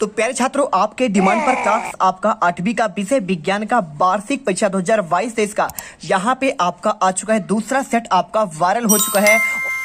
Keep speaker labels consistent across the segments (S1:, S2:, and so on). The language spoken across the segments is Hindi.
S1: तो प्यारे छात्रों, आपके डिमांड पर क्लास आपका 8वीं का विषय विज्ञान का वार्षिक परीक्षा 2022-23 का यहाँ पे आपका आ चुका है दूसरा सेट, आपका वायरल हो चुका है।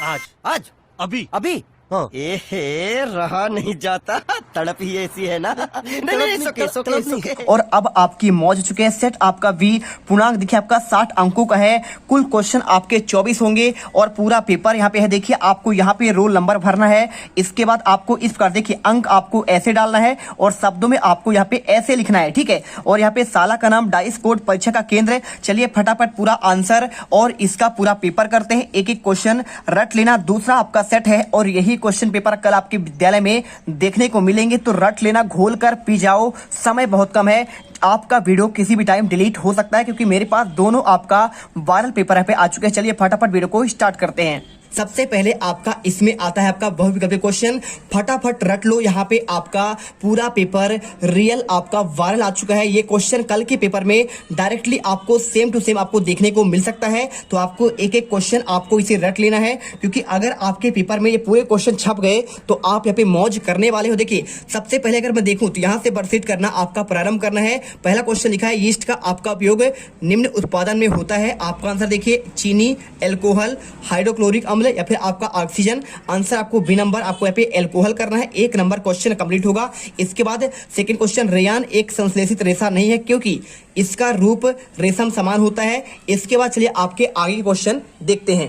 S2: आज आज अभी
S3: अभी
S2: हाँ।
S3: एहे रहा नहीं जाता, तड़प ही ऐसी है ना। नहीं सोके।
S1: और अब आपकी मौज हो चुके हैं। सेट आपका भी पूर्णांक देखिए आपका 60 अंकों का है। कुल क्वेश्चन आपके 24 होंगे और पूरा पेपर यहाँ पे है। देखिए आपको यहाँ पे रोल नंबर भरना है। इसके बाद आपको इस प्रकार देखिए अंक आपको ऐसे डालना है और शब्दों में आपको यहाँ पे ऐसे लिखना है, ठीक है। और यहाँ पे साला का नाम, डाइस कोड, परीक्षा का केंद्र। चलिए फटाफट पूरा आंसर और इसका पूरा पेपर करते हैं। एक एक क्वेश्चन रट लेना। दूसरा आपका सेट है और यही क्वेश्चन पेपर कल आपके विद्यालय में देखने को मिलेंगे, तो रट लेना, घोल कर पी जाओ। समय बहुत कम है, आपका वीडियो किसी भी टाइम डिलीट हो सकता है क्योंकि मेरे पास दोनों आपका वायरल पेपर पे आ चुके हैं। चलिए फटाफट वीडियो को स्टार्ट करते हैं। सबसे पहले आपका इसमें आता है आपका बहुविकल्पीय क्वेश्चन। फटाफट रट लो, यहाँ पे आपका पूरा पेपर रियल आपका वायरल आ चुका है। ये क्वेश्चन कल के पेपर में डायरेक्टली आपको सेम टू सेम आपको देखने को मिल सकता है, तो आपको एक एक क्वेश्चन आपको इसे रट लेना है क्योंकि अगर आपके पेपर में ये पूरे क्वेश्चन छप गए तो आप यहाँ पे मौज करने वाले हो। देखिए सबसे पहले अगर मैं देखूं तो यहाँ से वर्कशीट करना आपका प्रारंभ करना है। पहला क्वेश्चन लिखा है यीस्ट का आपका उपयोग निम्न उत्पादन में होता है। आपका आंसर देखिए चीनी, एल्कोहल, हाइड्रोक्लोरिक अम्ल या फिर आपका ऑक्सीजन। आंसर आपको बी नंबर, आपको यहाँ पे एल्कोहल करना है। 1 नंबर क्वेश्चन कंप्लीट होगा। इसके बाद सेकंड क्वेश्चन, रेयान एक संश्लेषित रेशा नहीं है क्योंकि इसका रूप रेशम समान होता है। इसके बाद चलिए आपके आगे के क्वेश्चन देखते हैं।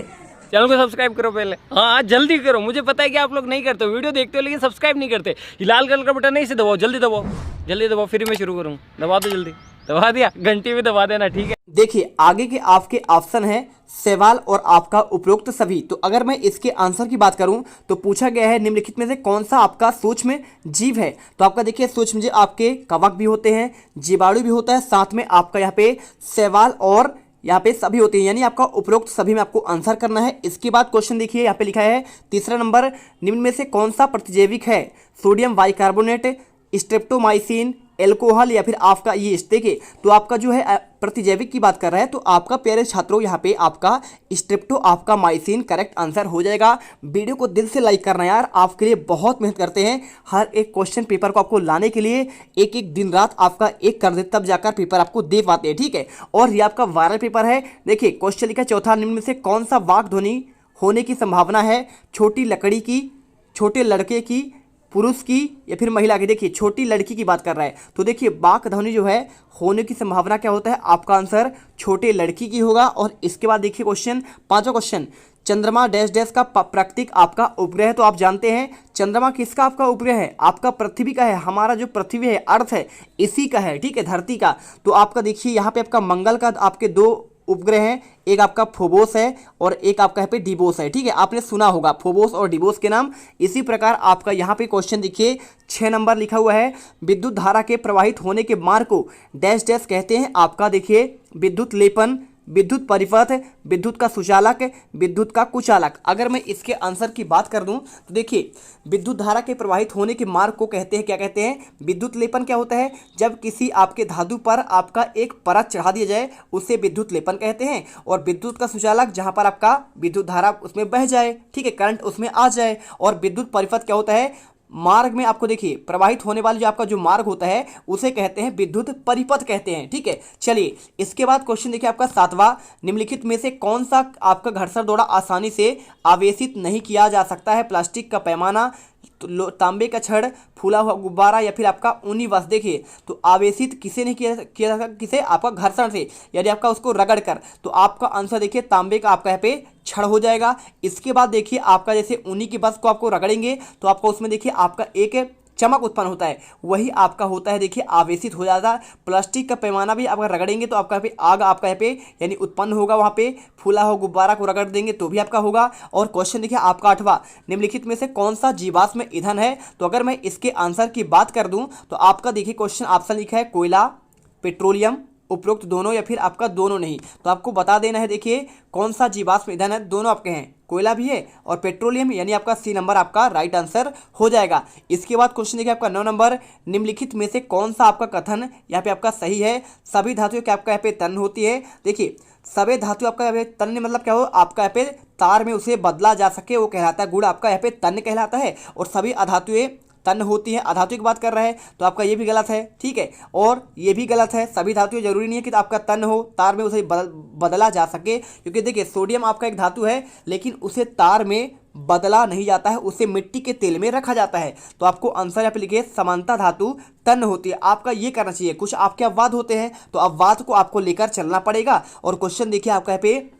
S4: चैनल को सब्सक्राइब करो पहले, हाँ जल्दी करो। मुझे पता है कि आप लोग नहीं करते हो, वीडियो देखते हो लेकिन सब्सक्राइब नहीं करते। ये लाल कलर का बटन नहीं से दबाओ, जल्दी दबाओ, जल्दी दबाओ, फिर मैं शुरू करूँ। दबा दो जल्दी, दबा दिया, घंटी भी दबा देना, ठीक है।
S1: देखिए आगे के आपके ऑप्शन है सवाल और आपका उपरोक्त सभी। तो अगर मैं इसके आंसर की बात करूं तो पूछा गया है निम्नलिखित में से कौन सा आपका सूक्ष्म जीव है। तो आपका देखिए सूक्ष्म जीव आपके कवक भी होते हैं, जीवाणु भी होता है, साथ में आपका यहाँ पे सवाल और यहाँ पे सभी होते हैं, यानी आपका उपरोक्त सभी में आपको आंसर करना है। इसके बाद क्वेश्चन देखिए यहाँ पे लिखा है तीसरा नंबर, निम्न में से कौन सा प्रतिजैविक है। सोडियम बाइकार्बोनेट, स्ट्रेप्टोमाइसिन, एल्कोहल या फिर आपका यीस्ट। देखिए तो आपका जो है प्रतिजैविक की बात कर रहा है, तो आपका प्यारे छात्रों यहाँ पे आपका स्ट्रेप्टो आपका माइसिन करेक्ट आंसर हो जाएगा। वीडियो को दिल से लाइक करना यार, आपके लिए बहुत मेहनत करते हैं हर एक क्वेश्चन पेपर को आपको लाने के लिए। एक एक दिन रात आपका एक कर दे तब जाकर पेपर आपको दे पाते हैं, ठीक है। और ये आपका वायरल पेपर है। देखिए क्वेश्चन लिखा चौथा, निम्न में से कौन सा वाक ध्वनि होने की संभावना है। छोटी लकड़ी की, छोटे लड़के की, पुरुष की या फिर महिला की। देखिए छोटी लड़की की बात कर रहा है, तो देखिए वाक ध्वनि जो है होने की संभावना क्या होता है, आपका आंसर छोटे लड़की की होगा। और इसके बाद देखिए क्वेश्चन पांचवा क्वेश्चन, चंद्रमा डैश डैश का प्राकृतिक आपका उपग्रह। तो आप जानते हैं चंद्रमा किसका आपका उपग्रह है, आपका पृथ्वी का है। हमारा जो पृथ्वी है, अर्थ है, इसी का है, ठीक है, धरती का। तो आपका देखिए यहाँ पे आपका मंगल का आपके 2 उपग्रह हैं, एक आपका फोबोस है और एक आपका यहाँ पे डिबोस है, ठीक है। आपने सुना होगा फोबोस और डिबोस के नाम। इसी प्रकार आपका यहाँ पे क्वेश्चन देखिए 6 नंबर लिखा हुआ है, विद्युत धारा के प्रवाहित होने के मार्ग को डैश डैश कहते हैं। आपका देखिए विद्युत लेपन, विद्युत परिपथ, विद्युत का सुचालक, विद्युत का कुचालक। अगर मैं इसके आंसर की बात कर दूं तो देखिए विद्युत धारा के प्रवाहित होने के मार्ग को कहते हैं, क्या कहते हैं, विद्युत लेपन। क्या होता है, जब किसी आपके धातु पर आपका एक परत चढ़ा दिया जाए उसे विद्युत लेपन कहते हैं। और विद्युत का सुचालक जहां पर आपका विद्युत धारा उसमें बह जाए, ठीक है, करंट उसमें आ जाए। और विद्युत परिपथ क्या होता है, मार्ग में आपको देखिए प्रवाहित होने वाले जो आपका जो मार्ग होता है उसे कहते हैं विद्युत परिपथ कहते हैं, ठीक है। चलिए इसके बाद क्वेश्चन देखिए आपका 7वां, निम्नलिखित में से कौन सा आपका घर्षण द्वारा आसानी से आवेशित नहीं किया जा सकता है। प्लास्टिक का पैमाना, तांबे का छड़, फूला हुआ गुब्बारा या फिर आपका ऊनी वस्त्र। देखिए तो आवेशित किसे नहीं किया जा सकता, किसे, आपका घर्षण से, यानी आपका उसको रगड़ कर। तो आपका आंसर देखिए तांबे का आपका यहाँ पे छड़ हो जाएगा। इसके बाद देखिए आपका जैसे ऊनी की वस्त्र को आपको रगड़ेंगे तो आपका उसमें देखिए आपका एक चमक उत्पन्न होता है, वही आपका होता है देखिए आवेशित हो जाता है। प्लास्टिक का पैमाना भी आप रगड़ेंगे तो आपका यहाँ पे आग आपका यहाँ पे यानी उत्पन्न होगा, वहाँ पे फूला हो गुब्बारा को रगड़ देंगे तो भी आपका होगा। और क्वेश्चन देखिए आपका 8वां, निम्नलिखित में से कौन सा जीवाश्म ईंधन है। तो अगर मैं इसके आंसर की बात कर दूं तो आपका देखिए क्वेश्चन ऑप्शन लिखा है कोयला, पेट्रोलियम, उपरोक्त दोनों या फिर आपका दोनों नहीं। तो आपको बता देना है देखिए कौन सा जीवाश्म ईंधन है, दोनों आपके हैं, कोयला भी है और पेट्रोलियम, यानी आपका सी नंबर आपका राइट आंसर हो जाएगा। इसके बाद क्वेश्चन देखिए आपका 9 नंबर, निम्नलिखित में से कौन सा आपका कथन यहाँ पे आपका सही है। सभी धातुओं की आपका यहाँ पे तन्य होती है। देखिए सभी धातु आपका यहाँ पे तन्य मतलब क्या हो, आपका यहाँ पे तार में उसे बदला जा सके वो कहलाता है गुण, आपका यहाँ पे तन्य कहलाता है। और सभी अधातुएं तन होती है। अधातु की बात कर रहे हैं तो आपका ये भी गलत है, ठीक है, और ये भी गलत है। सभी धातुएं जरूरी नहीं है कि तो आपका तन हो, तार में उसे बदला जा सके, क्योंकि देखिए सोडियम आपका एक धातु है लेकिन उसे तार में बदला नहीं जाता है, उसे मिट्टी के तेल में रखा जाता है। तो आपको आंसर यहाँ पे लिखिए समानता धातु तन होती है। आपका ये करना चाहिए। कुछ आपके अपवाद होते हैं तो अपवाद को आपको लेकर चलना पड़ेगा। और क्वेश्चन देखिए आपका यहाँ पे,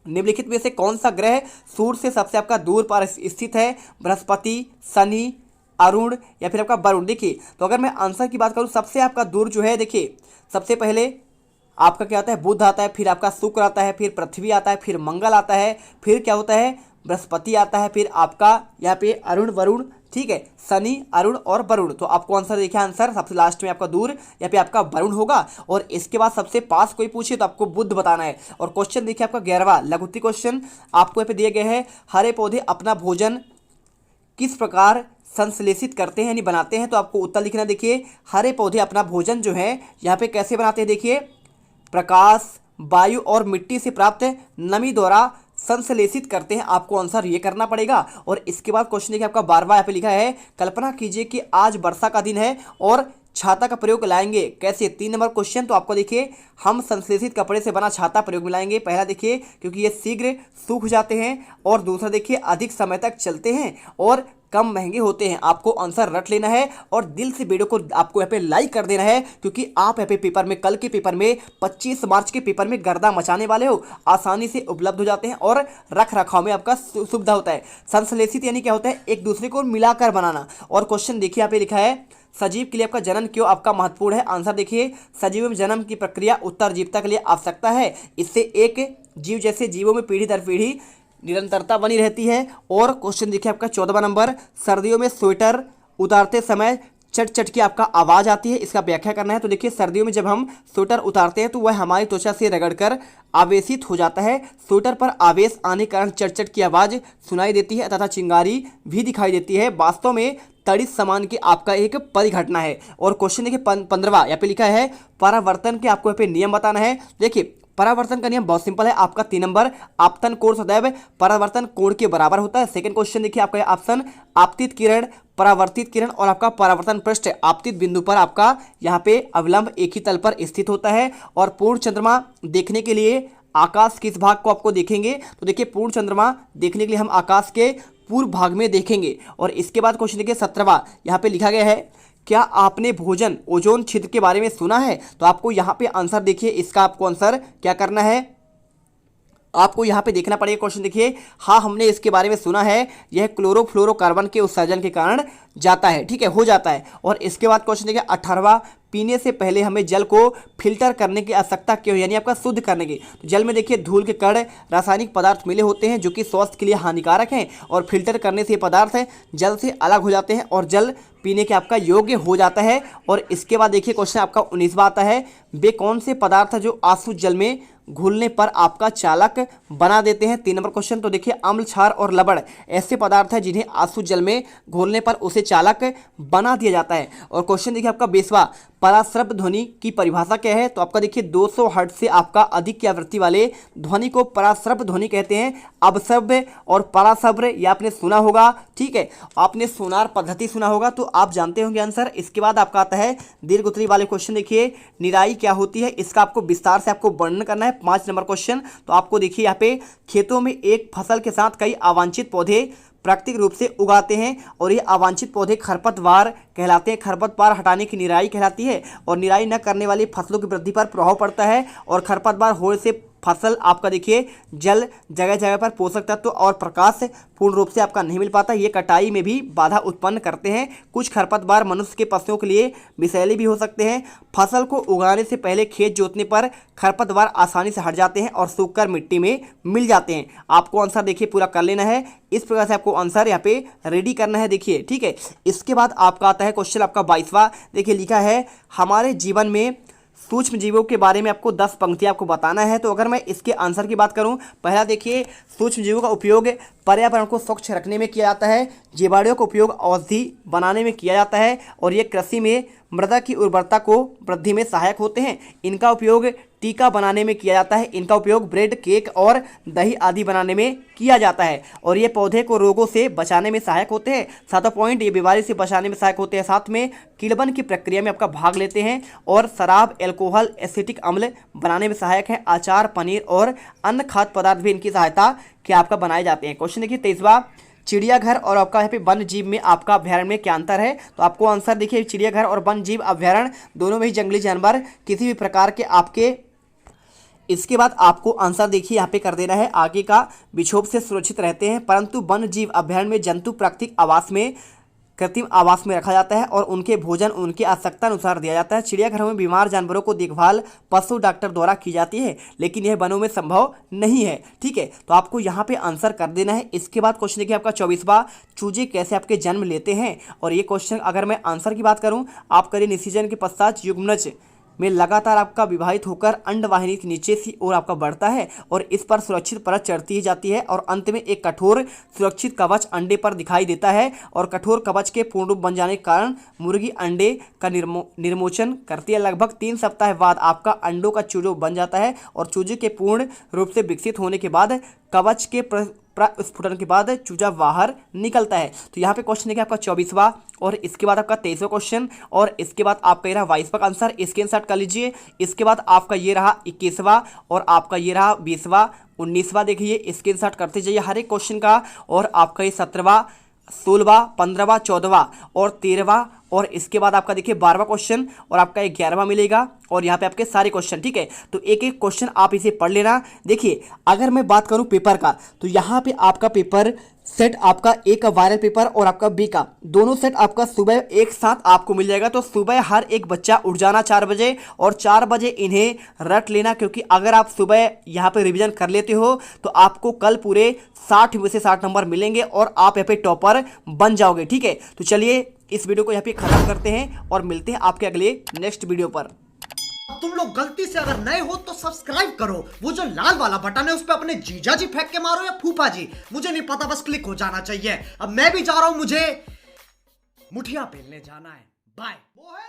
S1: निम्नलिखित में से कौन सा ग्रह सूर्य से सबसे आपका दूर पर स्थित है? बृहस्पति, शनि, अरुण या फिर आपका वरुण। देखिए तो अगर मैं आंसर की बात करूं, सबसे आपका दूर जो है, देखिए सबसे पहले आपका क्या आता है? बुध आता है, फिर आपका शुक्र आता है, फिर पृथ्वी आता है, फिर मंगल आता है, फिर क्या होता है? बृहस्पति आता है, फिर आपका यहाँ पे अरुण, वरुण, ठीक है, शनि, अरुण और वरुण। तो आपको आंसर देखिए, आंसर सबसे लास्ट में आपका दूर यहाँ पे आपका वरुण होगा। और इसके बाद सबसे पास कोई पूछे तो आपको बुध बताना है। और क्वेश्चन देखिए आपका 11वां लघुत्तम क्वेश्चन आपको यहाँ पे दिए गए हैं। हरे पौधे अपना भोजन किस प्रकार संश्लेषित करते हैं यानी बनाते हैं? तो आपको उत्तर लिखना। देखिए हरे पौधे अपना भोजन जो है यहाँ पे कैसे बनाते हैं? देखिए प्रकाश, वायु और मिट्टी से प्राप्त नमी द्वारा संश्लेषित करते हैं। आपको आंसर ये करना पड़ेगा। और इसके बाद क्वेश्चन देखिए आपका 12वां यहाँ पे लिखा है, कल्पना कीजिए कि आज वर्षा का दिन है और छाता का प्रयोग लाएंगे, कैसे? 3 नंबर क्वेश्चन। तो आपको देखिए हम संश्लेषित कपड़े से बना छाता प्रयोग में लाएंगे। पहला देखिए क्योंकि ये शीघ्र सूख जाते हैं, और दूसरा देखिए अधिक समय तक चलते हैं और कम महंगे होते हैं। आपको आंसर रट लेना है और दिल से वीडियो को आपको यहाँ पे लाइक कर देना है, क्योंकि आप यहाँ पे पेपर में, कल के पेपर में 25 मार्च के पेपर में गर्दा मचाने वाले हो। आसानी से उपलब्ध हो जाते हैं और रख रखाव में आपका सुविधा होता है। संश्लेषित यानी क्या होता है? एक दूसरे को मिलाकर बनाना। और क्वेश्चन देखिए यहाँ पे लिखा है, सजीव के लिए आपका जनन क्यों आपका महत्वपूर्ण है? आंसर देखिए, सजीव में जन्म की प्रक्रिया उत्तरजीविता के लिए आवश्यकता है। इससे एक जीव जैसे जीवों में पीढ़ी दर पीढ़ी निरंतरता बनी रहती है। और क्वेश्चन देखिए आपका 14वां नंबर, सर्दियों में स्वेटर उतारते समय चट चट की आपका आवाज़ आती है, इसका व्याख्या करना है। तो देखिए सर्दियों में जब हम स्वेटर उतारते हैं तो वह हमारी त्वचा से रगड़कर आवेशित हो जाता है। स्वेटर पर आवेश आने के कारण चट चट की आवाज़ सुनाई देती है तथा चिंगारी भी दिखाई देती है। वास्तव में तड़ित सामान की आपका एक परिघटना है। और क्वेश्चन देखिए 15वां यहाँ पे लिखा है, परावर्तन के आपको यहाँ पे नियम बताना है। देखिए परावर्तन का नियम बहुत सिंपल है। आपका 3 नंबर, आपतन कोण सदैव परावर्तन कोण के बराबर होता है। सेकंड क्वेश्चन देखिए आपका ऑप्शन, आपतित किरण, परावर्तित किरण और आपका परावर्तन पृष्ठ आपतित बिंदु पर आपका यहाँ पे अवलंब एक ही तल पर स्थित होता है। और पूर्ण चंद्रमा देखने के लिए आकाश किस भाग को आपको देखेंगे? तो देखिए पूर्ण चंद्रमा देखने के लिए हम आकाश के पूर्व भाग में देखेंगे। और इसके बाद क्वेश्चन देखिए 17वां यहाँ पे लिखा गया है, क्या आपने भोजन ओजोन छिद्र के बारे में सुना है? तो आपको यहाँ पे आंसर देखिए, इसका आपको आंसर क्या करना है? आपको यहाँ पे देखना पड़ेगा। क्वेश्चन देखिए, हाँ हमने इसके बारे में सुना है, यह क्लोरोफ्लोरोकार्बन के उत्सर्जन के कारण जाता है, ठीक है, हो जाता है। और इसके बाद क्वेश्चन देखिए 18वां, पीने से पहले हमें जल को फिल्टर करने की आवश्यकता क्यों है? यानी आपका शुद्ध करने की। तो जल में देखिए धूल के कण, रासायनिक पदार्थ मिले होते हैं जो कि स्वास्थ्य के लिए हानिकारक हैं, और फिल्टर करने से ये पदार्थ जल से अलग हो जाते हैं और जल पीने के आपका योग्य हो जाता है। और इसके बाद देखिए क्वेश्चन आपका 19वां आता है, वे कौन से पदार्थ जो आंसू जल में घुलने पर आपका चालक बना देते हैं? 3 नंबर क्वेश्चन। तो देखिए अम्ल, क्षार और लवण ऐसे पदार्थ हैं जिन्हें आंसू जल में घोलने पर उसे चालक बना दिया जाता है। और क्वेश्चन देखिए आपका 20वां, पराश्रव्य ध्वनि की परिभाषा क्या है? तो आपका देखिए 200 हर्ट्ज से आपका अधिक की आवृत्ति वाले ध्वनि को पराश्रव्य ध्वनि कहते हैं। अपश्रव्य और पराश्रव्य ये आपने सुना होगा, ठीक है, आपने सोनार पद्धति सुना होगा तो आप जानते होंगे आंसर। इसके बाद आपका आता है दीर्घ उत्तरी वाले क्वेश्चन। देखिए निराई क्या होती है, इसका आपको विस्तार से आपको वर्णन करना है। 5 नंबर क्वेश्चन। तो आपको देखिए यहाँ पे, खेतों में एक फसल के साथ कई अवांछित पौधे प्राकृतिक रूप से उगाते हैं और ये अवांछित पौधे खरपतवार कहलाते हैं। खरपतवार हटाने की निराई कहलाती है और निराई न करने वाली फसलों की वृद्धि पर प्रभाव पड़ता है। और खरपतवार होने से फसल आपका देखिए जल, जगह जगह पर पोषक तत्व और प्रकाश पूर्ण रूप से आपका नहीं मिल पाता। ये कटाई में भी बाधा उत्पन्न करते हैं। कुछ खरपतवार मनुष्य के पशुओं के लिए विषैले भी हो सकते हैं। फसल को उगाने से पहले खेत जोतने पर खरपतवार आसानी से हट जाते हैं और सूखकर मिट्टी में मिल जाते हैं। आपको आंसर देखिए पूरा कर लेना है, इस प्रकार से आपको आंसर यहाँ पे रेडी करना है, देखिए, ठीक है। इसके बाद आपका आता है क्वेश्चन आपका 22वां। देखिए लिखा है, हमारे जीवन में सूक्ष्म जीवों के बारे में आपको 10 पंक्तियाँ आपको बताना है। तो अगर मैं इसके आंसर की बात करूं, पहला देखिए सूक्ष्म जीवों का उपयोग पर्यावरण को स्वच्छ रखने में किया जाता है, जीवाणुओं का उपयोग औषधि बनाने में किया जाता है और ये कृषि में मृदा की उर्वरता को वृद्धि में सहायक होते हैं। इनका उपयोग टीका बनाने में किया जाता है, इनका उपयोग ब्रेड, केक और दही आदि बनाने में किया जाता है और ये पौधे को रोगों से बचाने में सहायक होते हैं। 7वां पॉइंट, ये बीमारी से बचाने में सहायक होते हैं। साथ में किण्वन की प्रक्रिया में आपका भाग लेते हैं और शराब, एल्कोहल, एसिटिक अम्ल बनाने में सहायक है। अचार, पनीर और अन्य खाद्य पदार्थ भी इनकी सहायता के आपका बनाए जाते हैं। क्वेश्चन देखिए 23वां, चिड़ियाघर और आपका यहाँ पे वन्य जीव में आपका अभ्यारण्य में क्या अंतर है? तो आपको आंसर देखिए, चिड़ियाघर और वन्य जीव अभ्यारण्य दोनों में ही जंगली जानवर किसी भी प्रकार के आपके, इसके बाद आपको आंसर देखिए यहाँ पे कर देना है, आगे का विक्षोभ से सुरक्षित रहते हैं, परंतु वन्य जीव अभ्यारण्य में जंतु प्राकृतिक आवास में, कृत्रिम आवास में रखा जाता है और उनके भोजन उनकी आवश्यकता अनुसार दिया जाता है। चिड़ियाघरों में बीमार जानवरों को देखभाल पशु डॉक्टर द्वारा की जाती है, लेकिन यह वनों में संभव नहीं है। ठीक है, तो आपको यहाँ पे आंसर कर देना है। इसके बाद क्वेश्चन देखिए आपका 24वां, चूजे कैसे आपके जन्म लेते हैं? और ये क्वेश्चन अगर मैं आंसर की बात करूँ, आप करिए निषेचन के पश्चात युग्मनज में लगातार आपका विभाजित होकर अंडवाहिनी के नीचे की ओर आपका बढ़ता है और इस पर सुरक्षित परत चढ़ती ही जाती है और अंत में एक कठोर सुरक्षित कवच अंडे पर दिखाई देता है और कठोर कवच के पूर्ण रूप बन जाने के कारण मुर्गी अंडे का निर्मोचन करती है। लगभग 3 सप्ताह बाद आपका अंडों का चूजो बन जाता है और चूजे के पूर्ण रूप से विकसित होने के बाद कवच के स्फुटन के बाद चूजा बाहर निकलता है। तो यहाँ पे क्वेश्चन देखिए आपका 24वां और इसके बाद आपका 23वां क्वेश्चन और इसके बाद आपका ये रहा 22वां का आंसर, स्क्रीनशॉट कर लीजिए। इसके बाद आपका ये रहा 21वां और आपका ये रहा 20वां, 19वां देखिए स्क्रीनशॉट करते जाइए हर एक क्वेश्चन का और आपका ये 17वां, 16वां, 15वां, 14वां और 13वां और इसके बाद आपका देखिए 12वां क्वेश्चन और आपका 11वां मिलेगा और यहाँ पे आपके सारे क्वेश्चन। ठीक है, तो एक एक क्वेश्चन आप इसे पढ़ लेना। देखिए अगर मैं बात करूँ पेपर का, तो यहाँ पे आपका पेपर सेट आपका एक वायरल पेपर और आपका बी का दोनों सेट आपका सुबह एक साथ आपको मिल जाएगा। तो सुबह हर एक बच्चा उठ जाना 4 बजे और 4 बजे इन्हें रट लेना, क्योंकि अगर आप सुबह यहाँ पे रिवीजन कर लेते हो तो आपको कल पूरे 60 में से 60 नंबर मिलेंगे और आप यहाँ पे टॉपर बन जाओगे। ठीक है, तो चलिए इस वीडियो को यहाँ पे खत्म करते हैं और मिलते हैं आपके अगले नेक्स्ट वीडियो पर।
S2: तुम लोग गलती से अगर नए हो तो सब्सक्राइब करो, वो जो लाल वाला बटन है उस पर अपने जीजा जी फेंक के मारो या फूफा जी, मुझे नहीं पता, बस क्लिक हो जाना चाहिए। अब मैं भी जा रहा हूं, मुझे मुठिया पेलने जाना है। बाय। वो है